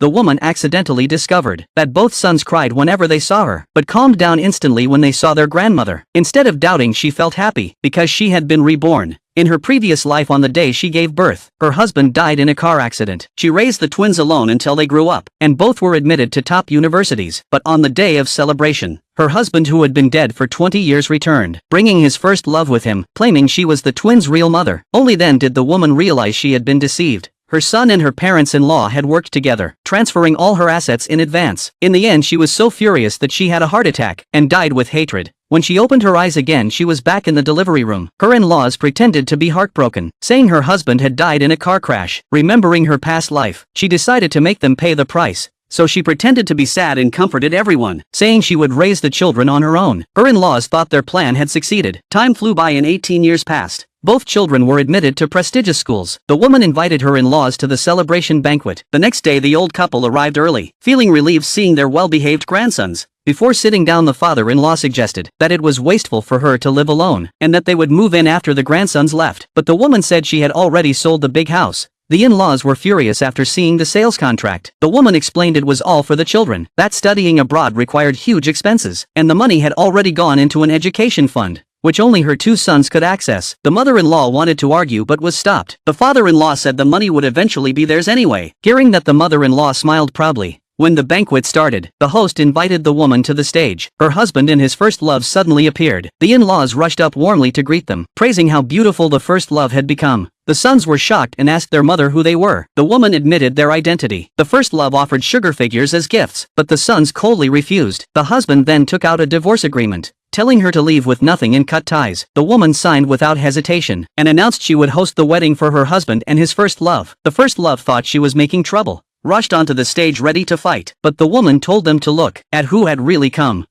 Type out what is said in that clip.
the woman accidentally discovered that both sons cried whenever they saw her, but calmed down instantly when they saw their grandmother. Instead of doubting, she felt happy, because she had been reborn. In her previous life, on the day she gave birth, her husband died in a car accident. She raised the twins alone until they grew up, and both were admitted to top universities. But on the day of celebration, her husband, who had been dead for 20 years, returned, bringing his first love with him, claiming she was the twins' real mother. Only then did the woman realize she had been deceived. Her son and her parents-in-law had worked together, transferring all her assets in advance. In the end, she was so furious that she had a heart attack and died with hatred. When she opened her eyes again, she was back in the delivery room. Her in-laws pretended to be heartbroken, saying her husband had died in a car crash. Remembering her past life, she decided to make them pay the price. So she pretended to be sad and comforted everyone, saying she would raise the children on her own. Her in-laws thought their plan had succeeded. Time flew by and 18 years passed. Both children were admitted to prestigious schools. The woman invited her in-laws to the celebration banquet. The next day, the old couple arrived early, feeling relieved seeing their well-behaved grandsons. Before sitting down, the father-in-law suggested that it was wasteful for her to live alone, and that they would move in after the grandsons left. But the woman said she had already sold the big house. The in-laws were furious after seeing the sales contract. The woman explained it was all for the children, that studying abroad required huge expenses, and the money had already gone into an education fund, which only her two sons could access. The mother-in-law wanted to argue but was stopped. The father-in-law said the money would eventually be theirs anyway. Hearing that, the mother-in-law smiled proudly. When the banquet started, the host invited the woman to the stage. Her husband and his first love suddenly appeared. The in-laws rushed up warmly to greet them, praising how beautiful the first love had become. The sons were shocked and asked their mother who they were. The woman admitted their identity. The first love offered sugar figures as gifts, but the sons coldly refused. The husband then took out a divorce agreement, telling her to leave with nothing and cut ties. The woman signed without hesitation, and announced she would host the wedding for her husband and his first love. The first love thought she was making trouble, rushed onto the stage ready to fight, but the woman told them to look at who had really come.